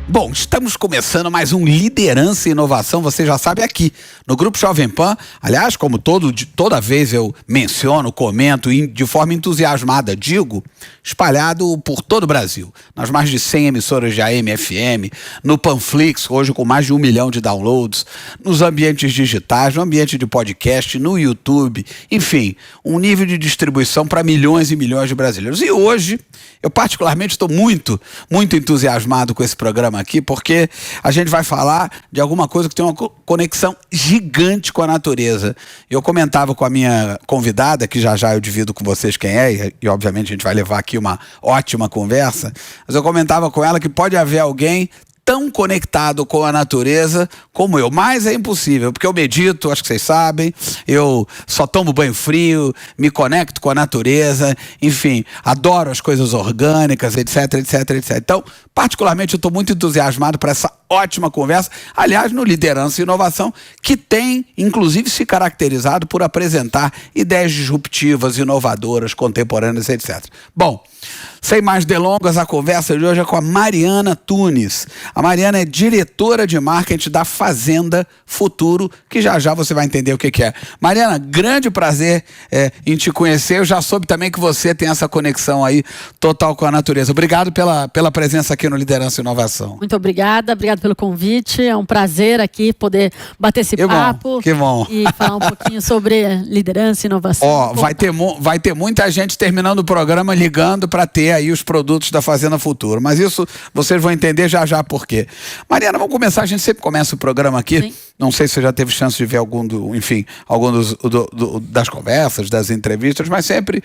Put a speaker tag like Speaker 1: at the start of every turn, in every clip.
Speaker 1: Bom, estamos começando mais um Liderança e Inovação, você já sabe, aqui no Grupo Jovem Pan. Aliás, como toda vez eu menciono, comento e de forma entusiasmada digo, espalhado por todo o Brasil, nas mais de 100 emissoras de AM, FM, no Panflix, hoje com mais de 1 milhão de downloads, nos ambientes digitais, no ambiente de podcast, no YouTube, enfim, um nível de distribuição para milhões e milhões de brasileiros. E hoje, eu particularmente estou muito entusiasmado com esse programa aqui, porque a gente vai falar de alguma coisa que tem uma conexão gigante com a natureza. Eu comentava com a minha convidada, que já eu divido com vocês quem é, e obviamente a gente vai levar aqui uma ótima conversa, mas eu comentava com ela que pode haver alguém tão conectado com a natureza como eu, mas é impossível, porque eu medito, acho que vocês sabem, eu só tomo banho frio, me conecto com a natureza, enfim, adoro as coisas orgânicas, etc. Então, particularmente, eu estou muito entusiasmado para essa ótima conversa, aliás, no Liderança e Inovação, que tem, inclusive, se caracterizado por apresentar ideias disruptivas, inovadoras, contemporâneas, etc. Bom, sem mais delongas, a conversa de hoje é com a Mariana Tunis. A Mariana é diretora de marketing da Fazenda Futuro, que já você vai entender o que é. Mariana, grande prazer em te conhecer. Eu já soube também que você tem essa conexão aí total com a natureza. Obrigado pela presença aqui no Liderança e Inovação.
Speaker 2: Muito obrigada pelo convite. É um prazer aqui poder bater esse papo.
Speaker 1: Que bom.
Speaker 2: E falar um pouquinho sobre liderança e inovação.
Speaker 1: Vai ter muita gente terminando o programa ligando para ter aí os produtos da Fazenda Futuro. Mas isso vocês vão entender já por quê. Mariana, vamos começar. A gente sempre começa o programa aqui. Sim. Não sei se você já teve chance de ver algum das conversas, das entrevistas, mas sempre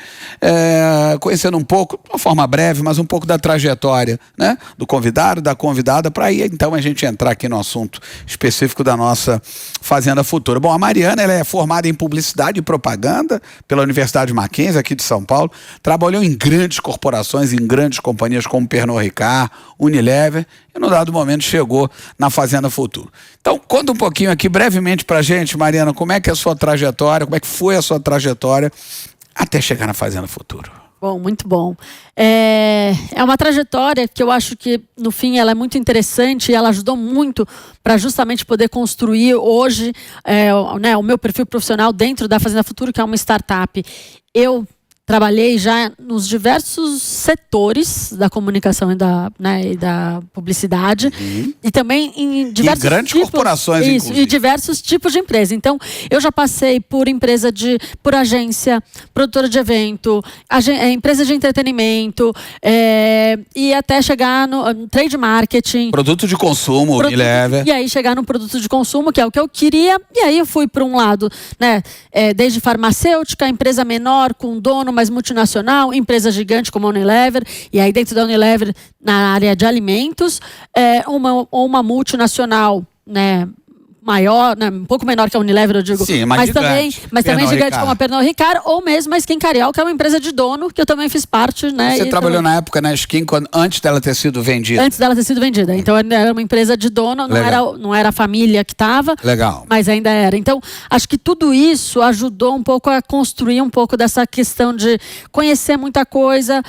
Speaker 1: conhecendo um pouco, de uma forma breve, mas um pouco da trajetória, né, do convidado, da convidada, para aí então a gente entrar aqui no assunto específico da nossa Fazenda Futura. Bom, a Mariana, ela é formada em Publicidade e Propaganda pela Universidade Mackenzie, aqui de São Paulo. Trabalhou em grandes corporações, em grandes companhias como Pernod Ricard, Unilever, e no dado momento chegou na Fazenda Futuro. Então, conta um pouquinho aqui brevemente pra gente, Mariana, como é que é a sua trajetória, como é que foi a sua trajetória até chegar na Fazenda Futuro.
Speaker 2: Bom, muito bom. É uma trajetória que eu acho que, no fim, ela é muito interessante e ela ajudou muito para justamente poder construir hoje o meu perfil profissional dentro da Fazenda Futuro, que é uma startup. Eu trabalhei já nos diversos setores da comunicação e da publicidade, e também em diversos
Speaker 1: grandes corporações, inclusive.
Speaker 2: E diversos tipos de empresa. Então, eu já passei por por agência, produtora de evento, empresa de entretenimento, e até chegar no trade marketing.
Speaker 1: Produto de consumo, Unilever.
Speaker 2: E aí chegar no produto de consumo, que é o que eu queria. E aí eu fui para um lado, desde farmacêutica, empresa menor, com dono, mas multinacional, empresa gigante como a Unilever, e aí dentro da Unilever, na área de alimentos, uma multinacional, maior, um pouco menor que a Unilever, eu digo.
Speaker 1: Sim,
Speaker 2: mas também gigante como a Pernod Ricard, ou mesmo a Skin Cariol, que é uma empresa de dono, que eu também fiz parte.
Speaker 1: Você trabalhou na época na Skin antes dela ter sido vendida?
Speaker 2: Antes dela ter sido vendida. Então era uma empresa de dono, não era a família que estava.
Speaker 1: Legal.
Speaker 2: Mas ainda era. Então, acho que tudo isso ajudou um pouco a construir um pouco dessa questão de conhecer muita coisa,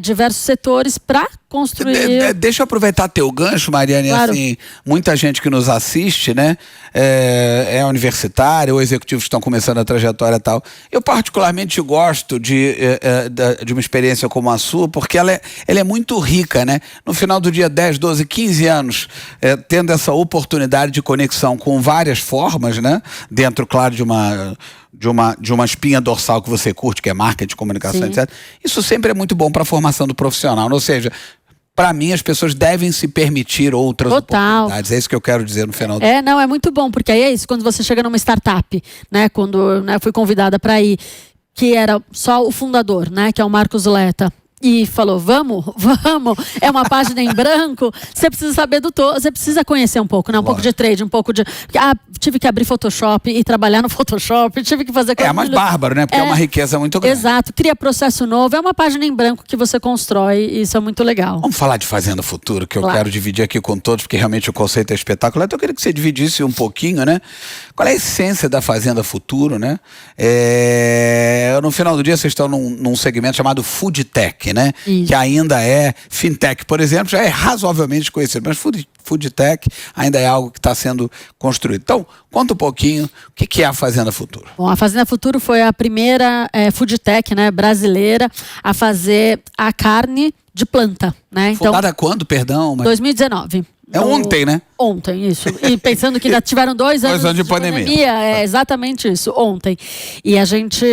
Speaker 2: diversos setores, para construir.
Speaker 1: Deixa eu aproveitar teu gancho, Mariana, claro. Assim, muita gente que nos assiste, é universitária ou executivos que estão começando a trajetória e tal. Eu particularmente gosto de uma experiência como a sua, porque ela é muito rica, No final do dia, 10, 12, 15 anos, tendo essa oportunidade de conexão com várias formas, dentro, claro, de uma espinha dorsal que você curte, que é marketing, comunicação,
Speaker 2: Sim.
Speaker 1: etc. Isso sempre é muito bom para a formação do profissional. Ou seja, para mim, as pessoas devem se permitir outras oportunidades. É isso que eu quero dizer no final.
Speaker 2: Não, é muito bom, porque aí é isso, quando você chega numa startup, quando eu fui convidada para ir, que era só o fundador, que é o Marcos Leta. e falou, vamos, é uma página em branco, você precisa saber do todo, você precisa conhecer um pouco, né? Um pouco de trade, um pouco de... tive que abrir Photoshop e trabalhar no Photoshop, tive que fazer...
Speaker 1: É mais bárbaro, né? Porque é uma riqueza muito grande.
Speaker 2: Exato, cria processo novo, é uma página em branco que você constrói e isso é muito legal.
Speaker 1: Vamos falar de Fazenda Futuro, que eu quero dividir aqui com todos, porque realmente o conceito é espetacular. Então eu queria que você dividisse um pouquinho, né? Qual é a essência da Fazenda Futuro, né? No final do dia vocês estão num segmento chamado Food Tech, né?
Speaker 2: Isso.
Speaker 1: Que ainda é fintech, por exemplo, já é razoavelmente conhecido, mas Food Tech ainda é algo que está sendo construído. Então, conta um pouquinho o que é a Fazenda Futuro.
Speaker 2: Bom, a Fazenda Futuro foi a primeira Food Tech, né, brasileira a fazer a carne de planta, né? Então,
Speaker 1: fundada quando, perdão?
Speaker 2: 2019.
Speaker 1: Ontem, né?
Speaker 2: Ontem, isso. E pensando que já tiveram 2 anos,
Speaker 1: 2 anos de pandemia.
Speaker 2: É exatamente isso, ontem. E a gente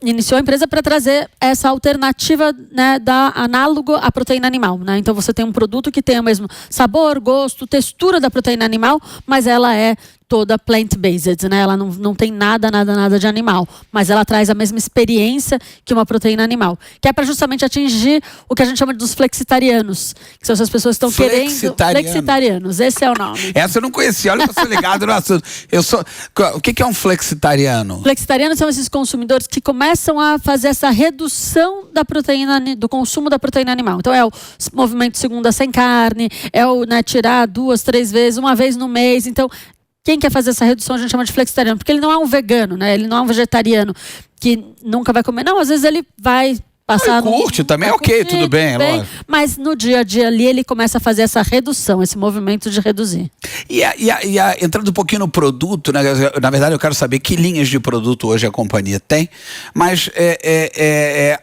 Speaker 2: iniciou a empresa para trazer essa alternativa, né, da análogo à proteína animal, né? Então você tem um produto que tem o mesmo sabor, gosto, textura da proteína animal, mas ela é toda plant-based, né? Ela não tem nada de animal, mas ela traz a mesma experiência que uma proteína animal, que é para justamente atingir o que a gente chama dos flexitarianos, que são essas pessoas que estão querendo... Flexitarianos, esse é o nome.
Speaker 1: Essa eu não conhecia, olha que eu sou ligado no assunto. O que é um flexitariano?
Speaker 2: Flexitarianos são esses consumidores que começam a fazer essa redução da proteína, do consumo da proteína animal. Então é o movimento segunda sem carne, é o, né, tirar 2, 3 vezes, uma vez no mês. Então, quem quer fazer essa redução a gente chama de flexitariano, porque ele não é um vegano, né? Ele não é um vegetariano que nunca vai comer. Não, às vezes ele vai passar...
Speaker 1: curte também, ok, tudo bem, lógico.
Speaker 2: Mas no dia a dia ali ele começa a fazer essa redução, esse movimento de reduzir.
Speaker 1: Entrando um pouquinho no produto, né? Na verdade eu quero saber que linhas de produto hoje a companhia tem, mas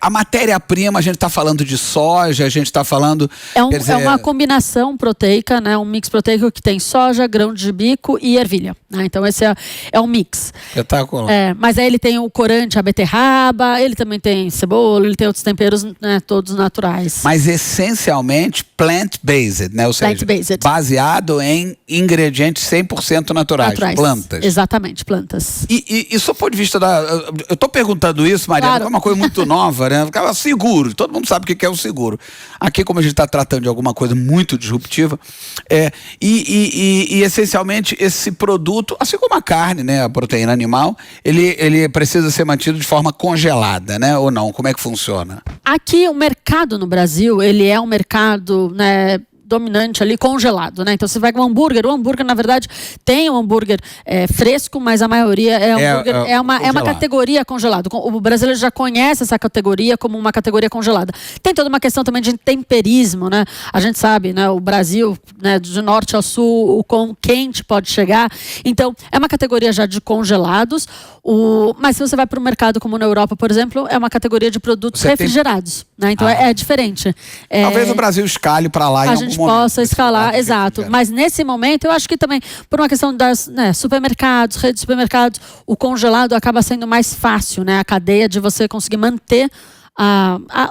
Speaker 1: a matéria-prima, a gente está falando de soja, a gente está falando...
Speaker 2: É uma combinação proteica, né? Um mix proteico que tem soja, grão de bico e ervilha, né? Então esse é um mix.
Speaker 1: Espetacular.
Speaker 2: Mas aí ele tem o corante, a beterraba, ele também tem cebola, ele tem outros temperos, né, todos naturais.
Speaker 1: Mas essencialmente plant-based, né? Ou seja, baseado em ingredientes 100% naturais, plantas.
Speaker 2: Exatamente, plantas.
Speaker 1: E só ponto de vista eu tô perguntando isso, Mariana, claro, é uma coisa muito nova, né? Ficava seguro, todo mundo sabe o que é o seguro. Aqui, como a gente está tratando de alguma coisa muito disruptiva, essencialmente esse produto, assim como a carne, né? A proteína animal, ele precisa ser mantido de forma congelada, né? Ou não? Como é que funciona?
Speaker 2: Aqui o mercado no Brasil, ele é um mercado, né, dominante ali, congelado, né? Então você vai com um hambúrguer, o hambúrguer na verdade tem um hambúrguer fresco, mas a maioria é uma categoria congelado. O brasileiro já conhece essa categoria como uma categoria congelada. Tem toda uma questão também de temperismo, né? A gente sabe, né? O Brasil, né, de norte ao sul, o quão quente pode chegar. Então é uma categoria já de congelados. Mas se você vai para o mercado como na Europa, por exemplo, é uma categoria de produtos refrigerados, né? Então é diferente.
Speaker 1: Talvez o Brasil escale para lá em algum momento.
Speaker 2: Possa escalar, exato. Mas nesse momento, eu acho que também, por uma questão das, né, supermercados, redes de supermercados, o congelado acaba sendo mais fácil, né? A cadeia de você conseguir manter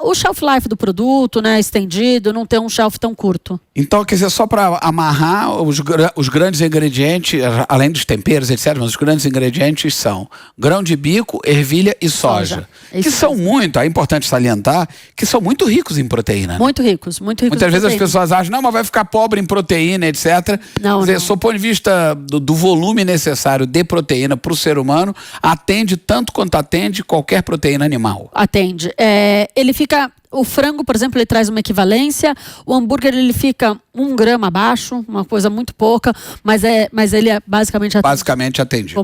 Speaker 2: o shelf life do produto, né, estendido, não ter um shelf tão curto.
Speaker 1: Então, quer dizer, só para amarrar, os grandes ingredientes, além dos temperos, etc., mas os grandes ingredientes são grão de bico, ervilha e soja. Que são muito, é importante salientar, que são muito ricos em proteína. Né?
Speaker 2: Muito ricos. Muitas
Speaker 1: vezes as pessoas acham, não, mas vai ficar pobre em proteína, etc.
Speaker 2: Não,
Speaker 1: quer dizer, sob o ponto de vista do volume necessário de proteína para o ser humano, atende tanto quanto atende qualquer proteína animal.
Speaker 2: Atende. Ele fica... O frango, por exemplo, ele traz uma equivalência. O hambúrguer, ele fica 1 grama abaixo, uma coisa muito pouca, mas ele é basicamente
Speaker 1: atendido.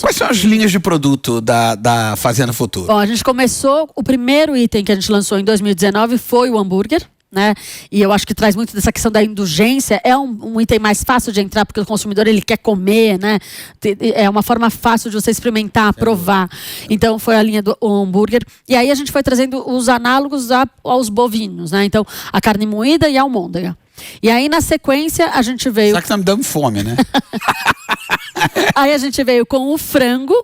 Speaker 1: Quais são as linhas de produto da Fazenda Futuro?
Speaker 2: Bom, a gente começou, o primeiro item que a gente lançou em 2019 foi o hambúrguer. Né? E eu acho que traz muito dessa questão da indulgência. É um item mais fácil de entrar, porque o consumidor ele quer comer, né? É uma forma fácil de você experimentar, provar. Então foi a linha do hambúrguer. E aí a gente foi trazendo os análogos aos bovinos, né? Então a carne moída e a almôndega. E aí na sequência a gente veio...
Speaker 1: Será que tá me dando fome, né?
Speaker 2: Aí a gente veio com o frango,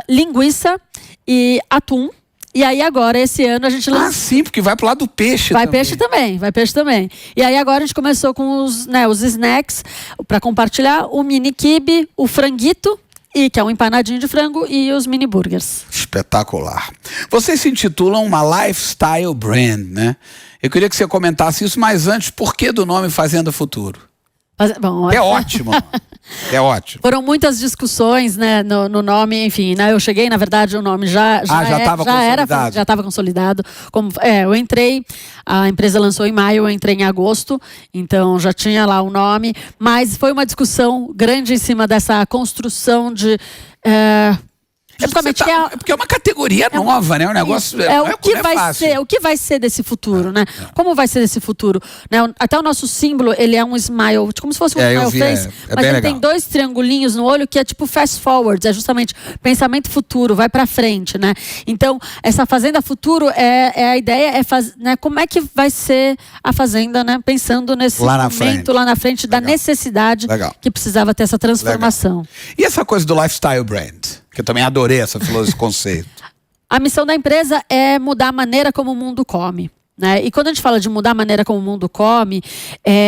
Speaker 2: linguiça e atum. E aí agora, esse ano, a gente lançou...
Speaker 1: sim, porque vai pro lado do peixe
Speaker 2: também. Vai peixe também. E aí agora a gente começou com os snacks para compartilhar. O mini quibe, o franguito e que é um empanadinho de frango e os mini burgers.
Speaker 1: Espetacular. Vocês se intitulam uma lifestyle brand, né? Eu queria que você comentasse isso, mas antes, por que do nome Fazenda Futuro?
Speaker 2: Bom,
Speaker 1: é ótimo. É ótimo.
Speaker 2: Foram muitas discussões, né, no nome, enfim, né, eu cheguei, na verdade, o nome já estava consolidado. Eu entrei, a empresa lançou em maio, eu entrei em agosto, então já tinha lá o nome, mas foi uma discussão grande em cima dessa construção de...
Speaker 1: Justamente porque é uma categoria nova, né? O negócio
Speaker 2: o que vai ser desse futuro, né? Como vai ser desse futuro? Né? Até o nosso símbolo, ele é um smile, como se fosse um smile face, mas ele tem 2 triangulinhos no olho que é tipo fast forward, é justamente pensamento futuro, vai pra frente, né? Então, essa Fazenda Futuro a ideia né? Como é que vai ser a Fazenda, né? Pensando nesse momento lá na frente da necessidade que precisava ter essa transformação.
Speaker 1: E essa coisa do lifestyle brand? Que eu também adorei esse conceito.
Speaker 2: A missão da empresa é mudar a maneira como o mundo come. Né? E quando a gente fala de mudar a maneira como o mundo come,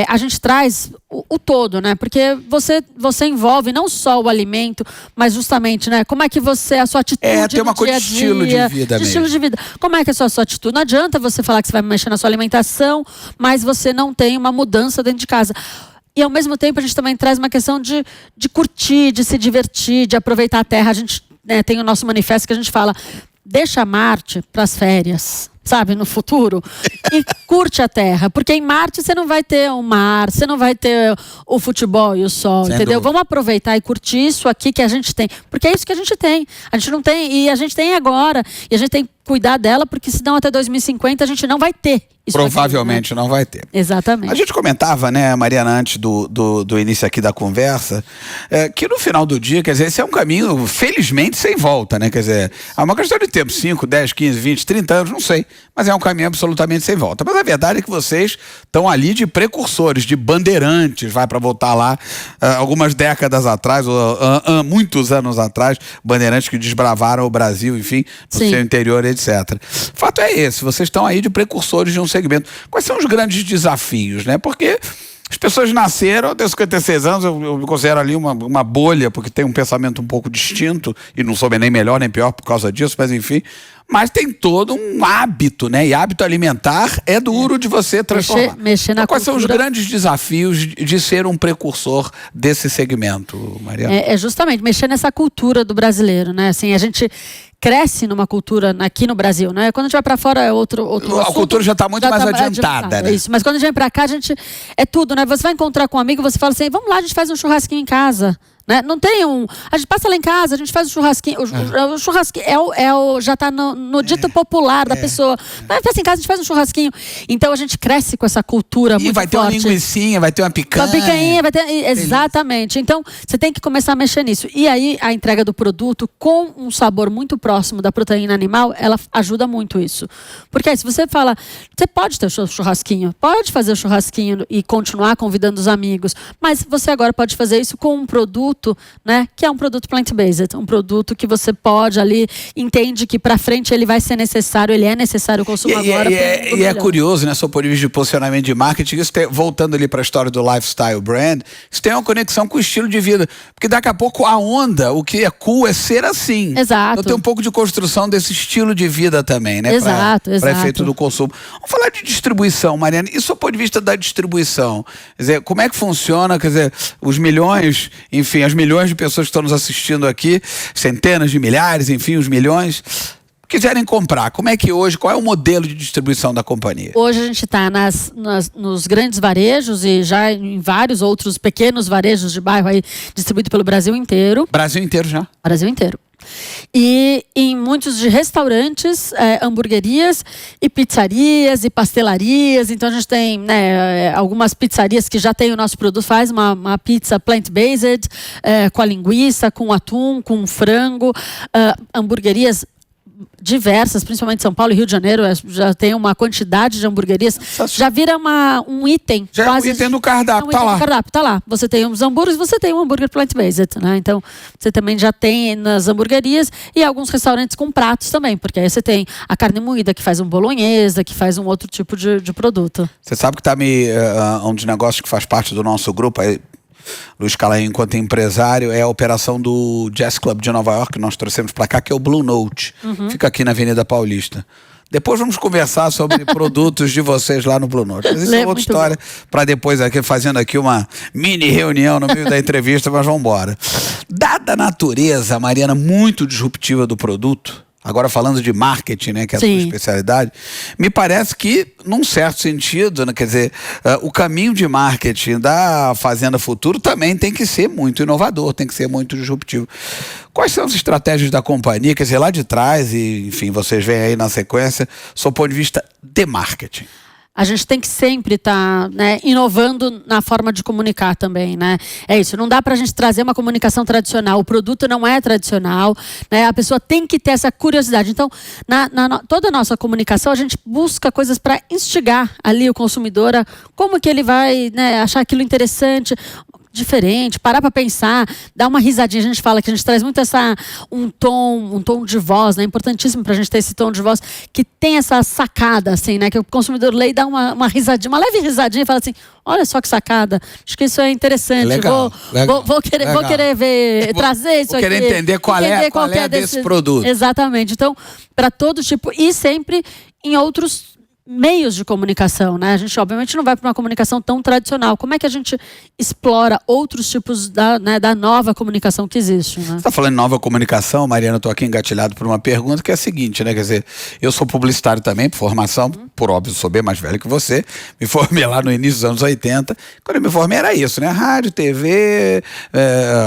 Speaker 2: a gente traz o todo, né? Porque você envolve não só o alimento, mas justamente, né? Como é que a sua atitude
Speaker 1: tem uma coisa de estilo de vida mesmo.
Speaker 2: Estilo de vida. Como é que é a sua atitude? Não adianta você falar que você vai mexer na sua alimentação, mas você não tem uma mudança dentro de casa. E ao mesmo tempo a gente também traz uma questão de curtir, de se divertir, de aproveitar a terra. A gente tem o nosso manifesto que a gente fala, deixa Marte para as férias, sabe, no futuro, e curte a terra, porque em Marte você não vai ter o mar, você não vai ter o futebol e o sol, entendeu? Vamos aproveitar e curtir isso aqui que a gente tem, porque é isso que a gente tem. A gente não tem, e a gente tem agora, e a gente tem que cuidar dela, porque senão até 2050 a gente não vai ter.
Speaker 1: Provavelmente aqui, né? Não vai ter.
Speaker 2: Exatamente.
Speaker 1: A gente comentava, né, Mariana, antes do início aqui da conversa, que no final do dia, quer dizer, esse é um caminho, felizmente, sem volta, né? Quer dizer, é uma questão de tempo, 5, 10, 15, 20, 30 anos, não sei, mas é um caminho absolutamente sem volta. Mas a verdade é que vocês estão ali de precursores, de bandeirantes, vai para voltar lá algumas décadas atrás, ou muitos anos atrás, bandeirantes que desbravaram o Brasil, enfim, no seu interior, etc. O fato é esse, vocês estão aí de precursores de um segmento. Quais são os grandes desafios, né? Porque as pessoas nasceram, eu tenho 56 anos, eu me considero ali uma bolha, porque tem um pensamento um pouco distinto, e não sou nem melhor nem pior por causa disso, mas enfim. Mas tem todo um hábito, né? E hábito alimentar é duro de você transformar.
Speaker 2: Mexer na
Speaker 1: Quais são os grandes desafios de ser um precursor desse segmento, Mariana?
Speaker 2: É justamente mexer nessa cultura do brasileiro, né? Assim, a gente cresce numa cultura aqui no Brasil, né? Quando a gente vai pra fora é outro
Speaker 1: a
Speaker 2: assunto,
Speaker 1: cultura já está muito mais adiantada, né?
Speaker 2: Isso, mas quando a gente vem pra cá, a gente é tudo, né? Você vai encontrar com um amigo, você fala assim, vamos lá, a gente faz um churrasquinho em casa. Né? Não tem a gente passa lá em casa, a gente faz o churrasquinho. O churrasquinho já está no dito popular da pessoa. Vai em casa, a gente faz um churrasquinho. Então a gente cresce com essa cultura muito forte.
Speaker 1: E vai ter uma linguicinha, vai ter uma picanha.
Speaker 2: Uma picanha, vai ter. Exatamente. Então você tem que começar a mexer nisso. E aí a entrega do produto com um sabor muito próximo da proteína animal, ela ajuda muito isso. Porque aí, se você fala, você pode ter o seu churrasquinho, pode fazer o churrasquinho e continuar convidando os amigos, mas você agora pode fazer isso com um produto, né, que é um produto plant-based, um produto que você pode ali, entende que para frente ele vai ser necessário, ele é necessário o consumo agora.
Speaker 1: E é curioso, né, seu ponto de vista de posicionamento de marketing, isso voltando ali para a história do lifestyle brand, isso tem uma conexão com o estilo de vida, porque daqui a pouco a onda, o que é cool é ser assim.
Speaker 2: Exato.
Speaker 1: Então tem um pouco de construção desse estilo de vida também, né, para efeito do consumo. Vamos falar de distribuição, Mariana, e do ponto de vista da distribuição, quer dizer, como é que funciona, quer dizer, os milhões, enfim, as milhões de pessoas que estão nos assistindo aqui, centenas de milhares, enfim, os milhões, quiserem comprar, como é que hoje, qual é o modelo de distribuição da companhia?
Speaker 2: Hoje a gente está nos grandes varejos e já em vários outros pequenos varejos de bairro aí distribuído pelo Brasil inteiro.
Speaker 1: Brasil inteiro já?
Speaker 2: Brasil inteiro. E em muitos de restaurantes, hamburguerias e pizzarias e pastelarias. Então a gente tem, né, algumas pizzarias que já tem o nosso produto, faz uma pizza plant-based, com a linguiça, com atum, com frango, hamburguerias diversas, principalmente São Paulo e Rio de Janeiro, já tem uma quantidade de hamburguerias, já vira um item.
Speaker 1: Já quase, é um item do cardápio,
Speaker 2: tá lá. Você tem uns hambúrgueres, você tem um hambúrguer plant-based, né? Então, você também já tem nas hamburguerias e alguns restaurantes com pratos também, porque aí você tem a carne moída, que faz um bolonhesa, que faz um outro tipo de produto.
Speaker 1: Você sabe que um dos negócios que faz parte do nosso grupo, Luiz Calainho enquanto empresário, é a operação do Jazz Club de Nova York que nós trouxemos para cá, que é o Blue Note. Fica aqui na Avenida Paulista. Depois vamos conversar sobre produtos de vocês lá no Blue Note. Mas isso é outra história para depois aqui, fazendo aqui uma mini reunião no meio da entrevista, mas vamos embora. Dada a natureza, Mariana, muito disruptiva do produto, agora falando de marketing, né, que é a sua especialidade, me parece que, num certo sentido, né, quer dizer, o caminho de marketing da Fazenda Futuro também tem que ser muito inovador, tem que ser muito disruptivo. Quais são as estratégias da companhia, quer dizer, lá de trás, e enfim, vocês veem aí na sequência, sob o ponto de vista de marketing?
Speaker 2: A gente tem que sempre estar inovando na forma de comunicar também, né? É isso, não dá para a gente trazer uma comunicação tradicional, o produto não é tradicional, né? A pessoa tem que ter essa curiosidade. Então, toda a nossa comunicação, a gente busca coisas para instigar ali o consumidor a como que ele vai, né, achar aquilo interessante, diferente, parar para pensar, dar uma risadinha. A gente fala que a gente traz muito um tom de voz, né? É importantíssimo para a gente ter esse tom de voz que tem essa sacada, assim, né? Que o consumidor lê e dá uma risadinha, uma leve risadinha e fala assim: olha só que sacada, acho que isso é interessante.
Speaker 1: Legal,
Speaker 2: vou querer ver, trazer isso aqui.
Speaker 1: Vou querer entender qual é desse produto.
Speaker 2: Exatamente. Então, para todo tipo, e sempre em outros meios de comunicação, né? A gente obviamente não vai para uma comunicação tão tradicional. Como é que a gente explora outros tipos da nova comunicação que existe, né? Você
Speaker 1: está falando em nova comunicação, Mariana, estou aqui engatilhado por uma pergunta que é a seguinte, né? Quer dizer, eu sou publicitário também, por formação, por óbvio sou bem mais velho que você, me formei lá no início dos anos 80, quando eu me formei era isso, né? Rádio, TV,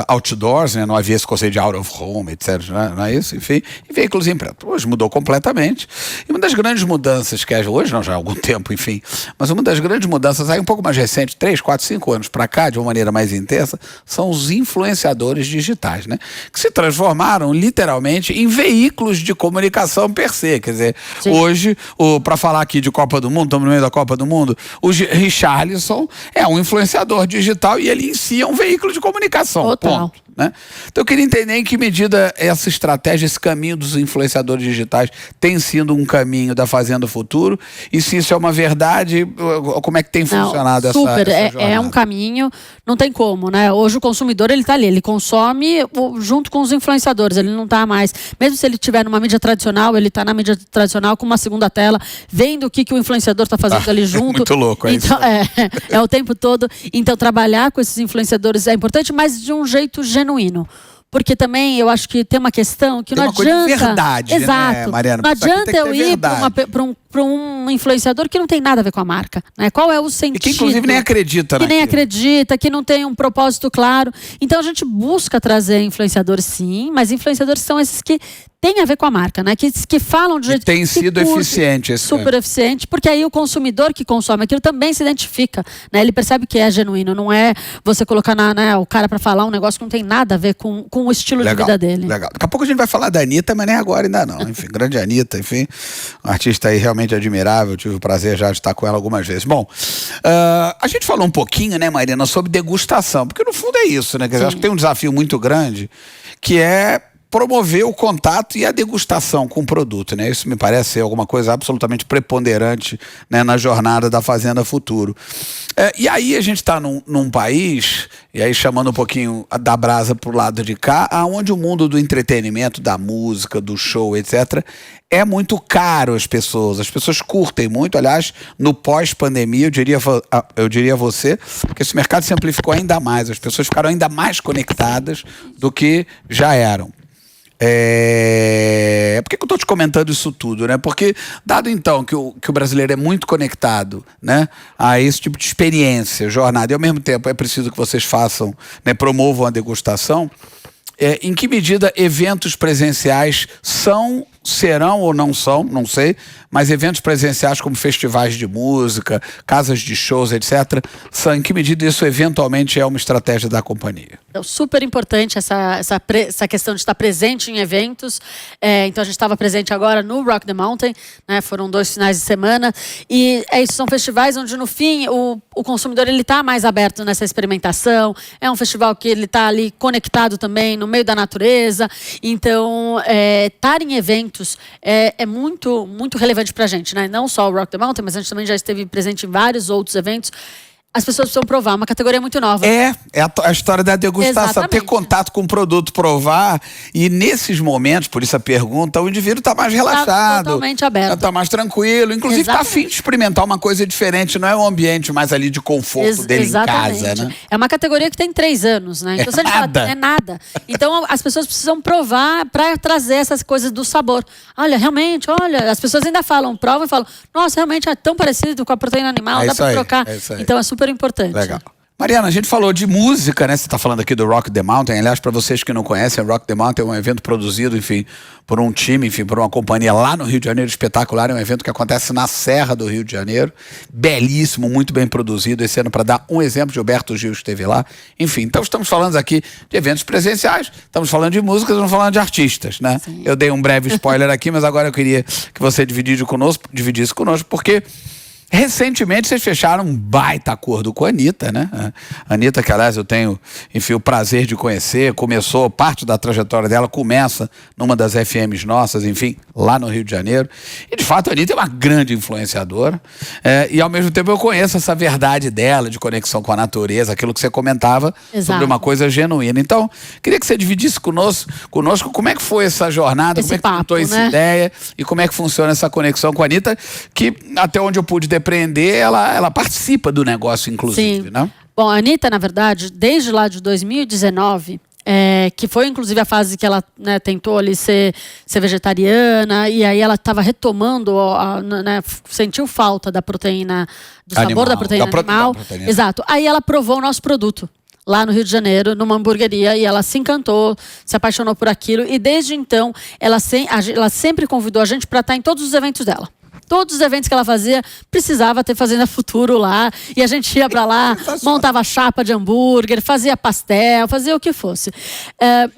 Speaker 1: outdoors, né? Não havia esse conceito de out of home, etc, não é isso? Enfim, e veículos impressos. Hoje mudou completamente, e uma das grandes mudanças que hoje não, já há algum tempo, enfim. Mas uma das grandes mudanças, aí um pouco mais recente, 3, 4, 5 anos para cá, de uma maneira mais intensa, são os influenciadores digitais, né? Que se transformaram literalmente em veículos de comunicação per se. Quer dizer, hoje, para falar aqui de Copa do Mundo, estamos no meio da Copa do Mundo, o Richarlison é um influenciador digital e ele em si é um veículo de comunicação.
Speaker 2: Total.
Speaker 1: Ponto. Né? Então eu queria entender em que medida essa estratégia, esse caminho dos influenciadores digitais tem sido um caminho da Fazenda Futuro e se isso é uma verdade, como é que tem funcionado essa jornada?
Speaker 2: É um caminho, não tem como, né? Hoje o consumidor ele tá ali, ele consome junto com os influenciadores, ele não tá mais, mesmo se ele estiver numa mídia tradicional, ele tá na mídia tradicional com uma segunda tela, vendo o que o influenciador tá fazendo ali junto.
Speaker 1: Muito louco,
Speaker 2: então, é o tempo todo. Então trabalhar com esses influenciadores é importante, mas de um jeito genuíno. Porque também eu acho que tem uma questão que
Speaker 1: tem
Speaker 2: não
Speaker 1: uma coisa
Speaker 2: adianta.
Speaker 1: De verdade,
Speaker 2: exato.
Speaker 1: Né, Mariana?
Speaker 2: Não adianta eu ir para um influenciador que não tem nada a ver com a marca. Né? Qual é o sentido? E
Speaker 1: que inclusive nem acredita,
Speaker 2: né? Que nem acredita, que não tem um propósito claro. Então a gente busca trazer influenciadores, sim, mas influenciadores são esses que têm a ver com a marca, né? Que falam de jeito
Speaker 1: tem sido eficiente esse
Speaker 2: super eficiente, porque aí o consumidor que consome aquilo também se identifica, né? Ele percebe que é genuíno, não é você colocar o cara para falar um negócio que não tem nada a ver com o estilo de vida dele.
Speaker 1: Legal. Daqui a pouco a gente vai falar da Anitta, mas nem agora ainda não. Enfim, grande Anitta, enfim, um artista aí realmente admirável, tive o prazer já de estar com ela algumas vezes. Bom, a gente falou um pouquinho, né, Mariana, sobre degustação, porque no fundo é isso, né? Quer dizer, acho que tem um desafio muito grande, que é promover o contato e a degustação com o produto, né? Isso me parece ser alguma coisa absolutamente preponderante, né, na jornada da Fazenda Futuro. E aí a gente está num país, e aí chamando um pouquinho da brasa para o lado de cá, onde o mundo do entretenimento, da música, do show, etc., é muito caro às pessoas. As pessoas curtem muito, aliás, no pós-pandemia, eu diria a você, que esse mercado se amplificou ainda mais, as pessoas ficaram ainda mais conectadas do que já eram. Por que eu estou te comentando isso tudo, né? Porque, dado então que o brasileiro é muito conectado, né, a esse tipo de experiência, jornada, e ao mesmo tempo é preciso que vocês façam, né, promovam a degustação, em que medida eventos presenciais serão ou não são, não sei, mas eventos presenciais como festivais de música, casas de shows, etc., em que medida isso eventualmente é uma estratégia da companhia?
Speaker 2: É super importante essa questão de estar presente em eventos. Então a gente estava presente agora no Rock the Mountain, né? Foram 2 finais de semana e isso são festivais onde no fim o consumidor ele está mais aberto nessa experimentação. É um festival que ele está ali conectado também no meio da natureza. Então estar em eventos é muito, muito relevante para a gente, né? Não só o Rock the Mountain, mas a gente também já esteve presente em vários outros eventos. as pessoas precisam provar, uma categoria muito nova.
Speaker 1: É a história da degustação,
Speaker 2: Exatamente.
Speaker 1: ter contato com o produto, provar. E nesses momentos, por isso a pergunta, o indivíduo está mais relaxado.
Speaker 2: Totalmente aberto.
Speaker 1: Está mais tranquilo. Inclusive está afim de experimentar uma coisa diferente. Não é um ambiente mais ali de conforto dele
Speaker 2: exatamente.
Speaker 1: em casa, né?
Speaker 2: É uma categoria que tem 3 anos, né? Então, se a gente fala, é nada. Então, as pessoas precisam provar para trazer essas coisas do sabor. Olha, realmente, as pessoas ainda provam e falam, nossa, realmente é tão parecido com a proteína animal, dá para trocar. Então, é super importante.
Speaker 1: Legal. Mariana, a gente falou de música, né? Você está falando aqui do Rock the Mountain. Aliás, para vocês que não conhecem, o Rock the Mountain é um evento produzido, enfim, por um time, enfim, por uma companhia lá no Rio de Janeiro, espetacular. É um evento que acontece na Serra do Rio de Janeiro. Belíssimo, muito bem produzido. Esse ano, para dar um exemplo, Gilberto Gil esteve lá. Enfim, então estamos falando aqui de eventos presenciais, estamos falando de música, estamos falando de artistas, né? Sim. Eu dei um breve spoiler aqui, mas agora eu queria que você dividisse conosco, porque recentemente vocês fecharam um baita acordo com a Anitta, né? A Anitta, que aliás eu tenho, enfim, o prazer de conhecer, parte da trajetória dela começa numa das FMs nossas, enfim, lá no Rio de Janeiro. E de fato a Anitta é uma grande influenciadora. E ao mesmo tempo eu conheço essa verdade dela, de conexão com a natureza, aquilo que você comentava. Exato. Sobre uma coisa genuína. Então, queria que você dividisse conosco como é que foi essa jornada, como é que pintou essa ideia e como é que funciona essa conexão com a Anitta, que até onde eu pude depreender, ela participa do negócio, inclusive. Sim. Né?
Speaker 2: Bom, a Anitta, na verdade, desde lá de 2019, que foi inclusive a fase que ela, né, tentou ali ser vegetariana, e aí ela estava retomando, né, sentiu falta da proteína, do sabor da proteína animal. Exato. Aí ela provou o nosso produto lá no Rio de Janeiro, numa hamburgueria, e ela se encantou, se apaixonou por aquilo, e desde então ela sempre convidou a gente para estar em todos os eventos dela. Todos os eventos que ela fazia, precisava ter Fazenda Futuro lá. E a gente ia pra lá, montava chapa de hambúrguer, fazia pastel, fazia o que fosse.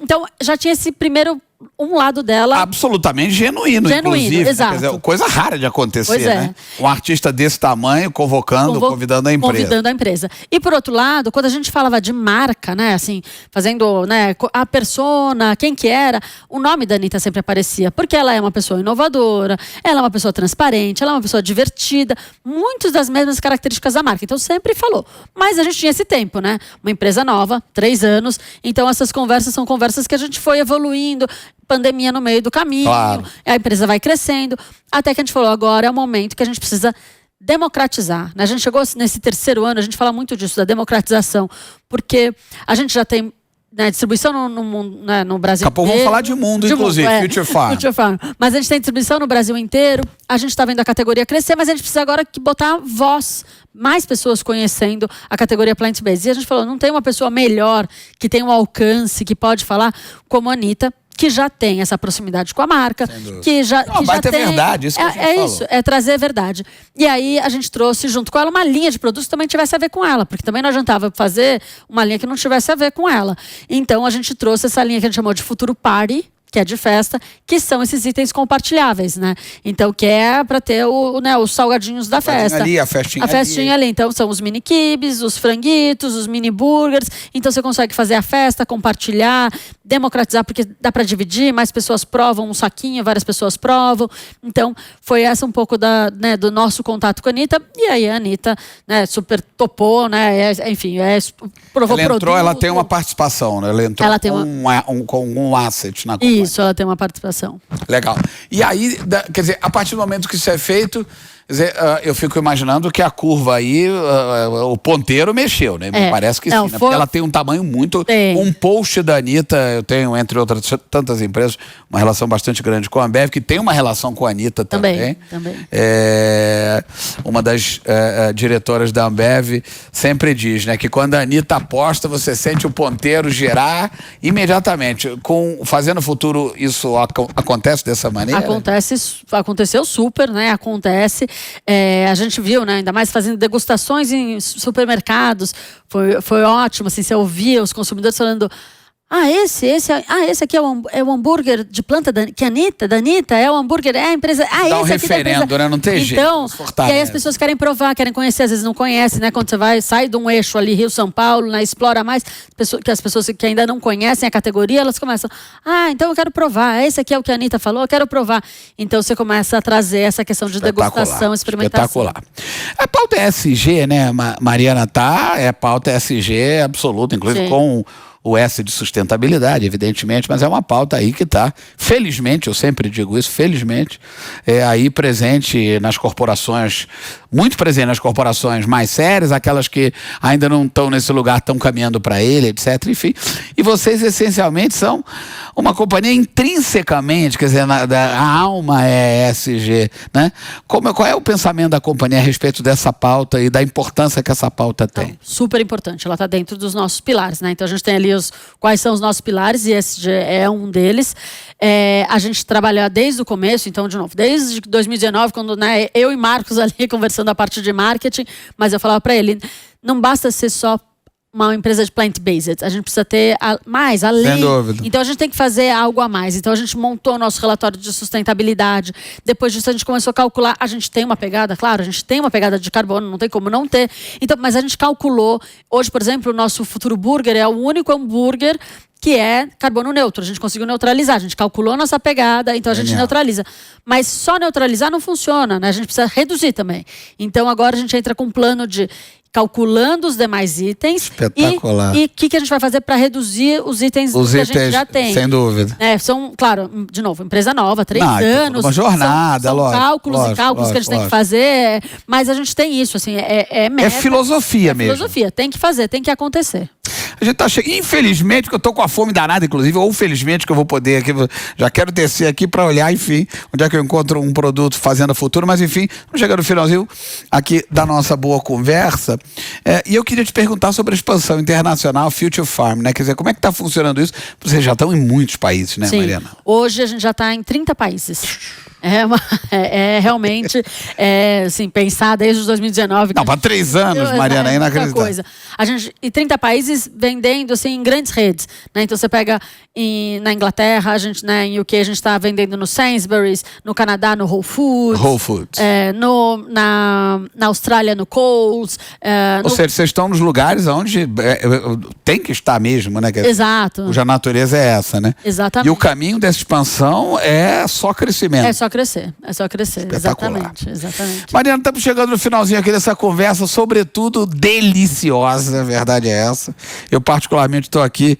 Speaker 2: Então, já tinha esse primeiro lado dela
Speaker 1: absolutamente genuíno, inclusive.
Speaker 2: Exato.
Speaker 1: Quer dizer, coisa rara de acontecer, né? Um artista desse tamanho convidando a empresa.
Speaker 2: Convidando a empresa. E por outro lado, quando a gente falava de marca, né, assim, fazendo, né, a persona, quem que era, o nome da Anitta sempre aparecia, porque ela é uma pessoa inovadora, ela é uma pessoa transparente, ela é uma pessoa divertida, muitas das mesmas características da marca. Então sempre falou. Mas a gente tinha esse tempo, né? Uma empresa nova, 3 anos. Então essas conversas são conversas que a gente foi evoluindo. Pandemia no meio do caminho, claro. A empresa vai crescendo, até que a gente falou, agora é o momento que a gente precisa democratizar, né? A gente chegou nesse 3º ano, a gente fala muito disso, da democratização, porque a gente já tem, né, distribuição no Brasil inteiro. Daqui a
Speaker 1: pouco vamos falar de mundo, inclusive, Future Farm.
Speaker 2: Mas a gente tem distribuição no Brasil inteiro, a gente está vendo a categoria crescer, mas a gente precisa agora botar voz, mais pessoas conhecendo a categoria plant-based. E a gente falou, não tem uma pessoa melhor, que tem um alcance, que pode falar, como a Anitta, que já tem essa proximidade com a marca, que já tem...
Speaker 1: verdade, isso que a gente falou.
Speaker 2: Isso, é trazer verdade. E aí a gente trouxe junto com ela uma linha de produtos que também tivesse a ver com ela, porque também não adiantava fazer uma linha que não tivesse a ver com ela. Então a gente trouxe essa linha que a gente chamou de Futuro Party, que é de festa, que são esses itens compartilháveis, né? Então, que é para ter os salgadinhos da festa.
Speaker 1: Ali, a festinha
Speaker 2: ali. Então, são os mini quibes, os franguitos, os mini burgers. Então, você consegue fazer a festa, compartilhar, democratizar, porque dá para dividir, mais pessoas provam um saquinho, várias pessoas provam. Então, foi essa um pouco do nosso contato com a Anitta. E aí a Anitta, né, super topou, né? Enfim, provou produto.
Speaker 1: Ela tem uma participação, né? Ela entrou com um asset na companhia.
Speaker 2: Isso, ela tem uma participação.
Speaker 1: Legal. E aí, quer dizer, a partir do momento que isso é feito, quer dizer, eu fico imaginando que a curva aí, o ponteiro mexeu, né? Me parece que sim, né? Porque ela tem um tamanho muito... Um post da Anitta, eu tenho, entre outras tantas empresas, uma relação bastante grande com a Ambev, que tem uma relação com a Anitta também. Uma das diretoras da Ambev sempre diz, né, que quando a Anitta aposta, você sente o ponteiro girar imediatamente. Fazendo Futuro, isso acontece dessa maneira?
Speaker 2: Aconteceu super, né? Acontece. A gente viu, né, ainda mais fazendo degustações em supermercados, foi ótimo, assim, você ouvia os consumidores falando, esse aqui é o hambúrguer de planta da Anitta, é o hambúrguer, é a empresa.
Speaker 1: Dá um
Speaker 2: esse aqui da empresa.
Speaker 1: referendo, né? Não tem jeito.
Speaker 2: Então, e aí as pessoas querem provar, querem conhecer, às vezes não conhecem, né? Quando você sai de um eixo ali, Rio-São Paulo, né? Explora mais, que as pessoas que ainda não conhecem a categoria, elas começam, então eu quero provar, esse aqui é o que a Anitta falou, eu quero provar. Então você começa a trazer essa questão de degustação, experimentação.
Speaker 1: Espetacular. A pauta é SG, né, Mariana? É pauta SG absoluta, inclusive
Speaker 2: Sim.
Speaker 1: com o S de sustentabilidade, evidentemente, mas é uma pauta aí que está, felizmente, eu sempre digo isso, felizmente, aí presente nas corporações, muito presente nas corporações mais sérias, aquelas que ainda não estão nesse lugar, estão caminhando para ele, etc. Enfim, e vocês essencialmente são uma companhia intrinsecamente, quer dizer, a alma é ESG, né? Qual é o pensamento da companhia a respeito dessa pauta e da importância que essa pauta tem?
Speaker 2: Super importante, ela está dentro dos nossos pilares, né? Então a gente tem ali quais são os nossos pilares, e ESG é um deles. A gente trabalha desde o começo, então, de novo, desde 2019, quando, né, eu e Marcos ali conversando a parte de marketing, mas eu falava para ele, não basta ser só uma empresa de plant-based, a gente precisa ter mais, além.
Speaker 1: Sem dúvida.
Speaker 2: Então a gente tem que fazer algo a mais. Então a gente montou o nosso relatório de sustentabilidade. Depois disso a gente começou a calcular. A gente tem uma pegada, claro, a gente tem uma pegada de carbono, não tem como não ter. Então, mas a gente calculou. Hoje, por exemplo, o nosso Futuro Burger é o único hambúrguer que é carbono neutro. A gente conseguiu neutralizar, a gente calculou a nossa pegada, então a gente neutraliza. Mas só neutralizar não funciona, né? A gente precisa reduzir também. Então agora a gente entra com um plano de calculando os demais itens.
Speaker 1: Espetacular.
Speaker 2: E o que a gente vai fazer para reduzir os itens que a gente já tem.
Speaker 1: Sem dúvida.
Speaker 2: São, claro, de novo, empresa nova, 3 anos.
Speaker 1: Uma jornada,
Speaker 2: são
Speaker 1: lógico.
Speaker 2: Cálculos que a gente tem que fazer, mas a gente tem isso, assim, meta,
Speaker 1: filosofia mesmo.
Speaker 2: Filosofia, tem que fazer, tem que acontecer.
Speaker 1: A gente tá chegando, infelizmente, que eu tô com a fome danada, inclusive, ou felizmente que eu vou poder aqui, já quero descer aqui para olhar, enfim, onde é que eu encontro um produto Fazenda Futuro, mas enfim, vamos chegar no finalzinho aqui da nossa boa conversa, e eu queria te perguntar sobre a expansão internacional Future Farm, né? Quer dizer, como é que tá funcionando isso? Vocês já estão em muitos países, né,
Speaker 2: Sim.
Speaker 1: Mariana?
Speaker 2: Hoje a gente já está em 30 países. Realmente, assim, pensar desde 2019.
Speaker 1: Não, para 3 anos, Mariana, é inacreditável.
Speaker 2: Coisa. A gente, em 30 países, vendendo assim, em grandes redes. Né? Então, você pega na Inglaterra, a gente, né, em UK, a gente está vendendo no Sainsbury's, no Canadá, no Whole Foods. Na Austrália, no Coles.
Speaker 1: Ou seja, vocês estão nos lugares onde tem que estar mesmo, né?
Speaker 2: Exato.
Speaker 1: Cuja natureza é essa, né?
Speaker 2: Exatamente.
Speaker 1: E o caminho dessa expansão é só crescimento.
Speaker 2: É só crescer.
Speaker 1: Espetacular.
Speaker 2: Exatamente.
Speaker 1: Mariana, estamos chegando no finalzinho aqui dessa conversa, sobretudo deliciosa, a verdade é essa. Eu particularmente estou aqui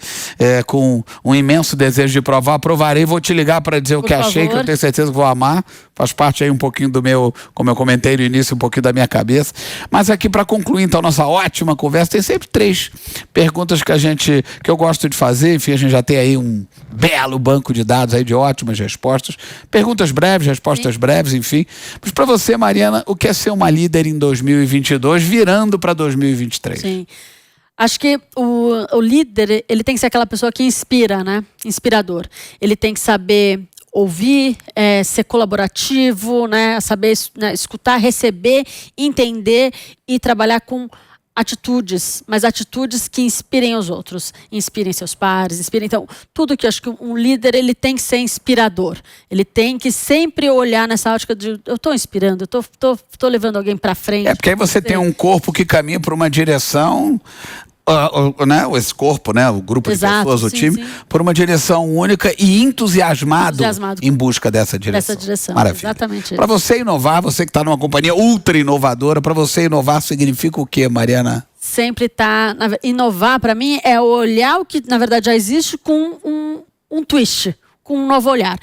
Speaker 1: com um imenso desejo de provar. Provarei, vou te ligar para dizer o que achei, que eu tenho certeza que vou amar. Faz parte aí um pouquinho do meu, como eu comentei no início, um pouquinho da minha cabeça. Mas aqui para concluir, então, nossa ótima conversa, tem sempre 3 perguntas que eu gosto de fazer. Enfim, a gente já tem aí um belo banco de dados aí de ótimas respostas. Perguntas breves, respostas breves, enfim. Mas para você, Mariana, o que é ser uma líder em 2022, virando para 2023?
Speaker 2: Sim. Acho que o líder, ele tem que ser aquela pessoa que inspira, né? Inspirador. Ele tem que saber ouvir, ser colaborativo, né? Saber, né, escutar, receber, entender e trabalhar com atitudes, mas atitudes que inspirem os outros, inspirem seus pares, inspirem. Então, tudo que eu acho que um líder, ele tem que ser inspirador. Ele tem que sempre olhar nessa ótica de eu estou inspirando, eu estou levando alguém para frente.
Speaker 1: Porque aí você tem um corpo que caminha por uma direção, né, esse corpo, né, o grupo de pessoas, o time, por uma direção única e entusiasmado em busca dessa direção. Maravilha.
Speaker 2: Exatamente.
Speaker 1: Para você inovar, você que está numa companhia ultra inovadora, para você inovar significa o quê, Mariana?
Speaker 2: Sempre inovar, para mim, é olhar o que na verdade já existe com um twist, com um novo olhar.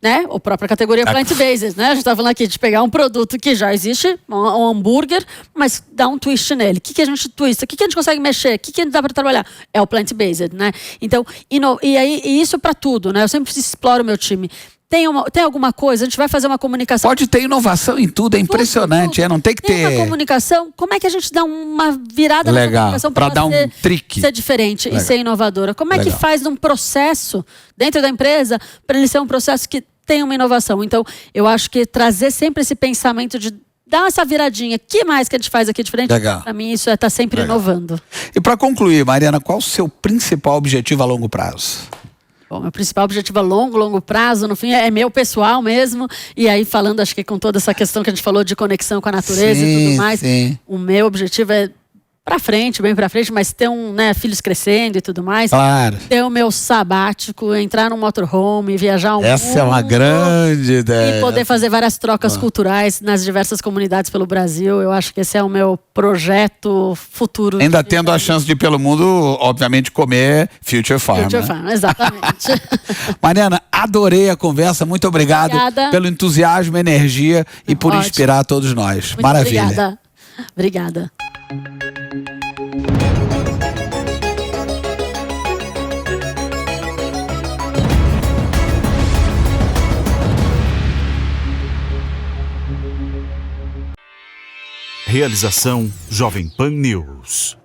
Speaker 2: Né? A própria categoria plant-based, né? A gente está falando aqui de pegar um produto que já existe, um hambúrguer, mas dar um twist nele. O que a gente twista? O que a gente consegue mexer? O que dá para trabalhar? É o plant-based, né? Então, e isso para tudo, né? Eu sempre exploro o meu time. Tem alguma coisa, a gente vai fazer uma comunicação.
Speaker 1: Pode ter inovação em tudo, é impressionante, tudo. Não tem que ter.
Speaker 2: Tem uma comunicação, como é que a gente dá uma virada na comunicação para
Speaker 1: dar um trick?
Speaker 2: Ser diferente e ser inovadora? Como é que faz num processo dentro da empresa para ele ser um processo que tem uma inovação? Então, eu acho que trazer sempre esse pensamento de dá essa viradinha. O que mais que a gente faz aqui diferente?
Speaker 1: Legal.
Speaker 2: Para mim, isso é estar sempre inovando.
Speaker 1: E para concluir, Mariana, qual o seu principal objetivo a longo prazo?
Speaker 2: Bom, meu principal objetivo a longo prazo, no fim, é meu pessoal mesmo. E aí, falando, acho que com toda essa questão que a gente falou de conexão com a natureza e tudo mais, o meu objetivo é bem pra frente, mas ter filhos crescendo e tudo mais.
Speaker 1: Claro.
Speaker 2: Ter o meu sabático, entrar num motorhome, viajar um
Speaker 1: Essa é uma grande ideia.
Speaker 2: E poder fazer várias trocas culturais nas diversas comunidades pelo Brasil. Eu acho que esse é o meu projeto futuro.
Speaker 1: Ainda tendo a chance de, pelo mundo, obviamente, comer Future Farm.
Speaker 2: Future Farm, exatamente.
Speaker 1: Mariana, adorei a conversa. Muito obrigado pelo entusiasmo, energia e por inspirar todos nós.
Speaker 2: Muito
Speaker 1: maravilha.
Speaker 2: Obrigada.
Speaker 3: Realização Jovem Pan News.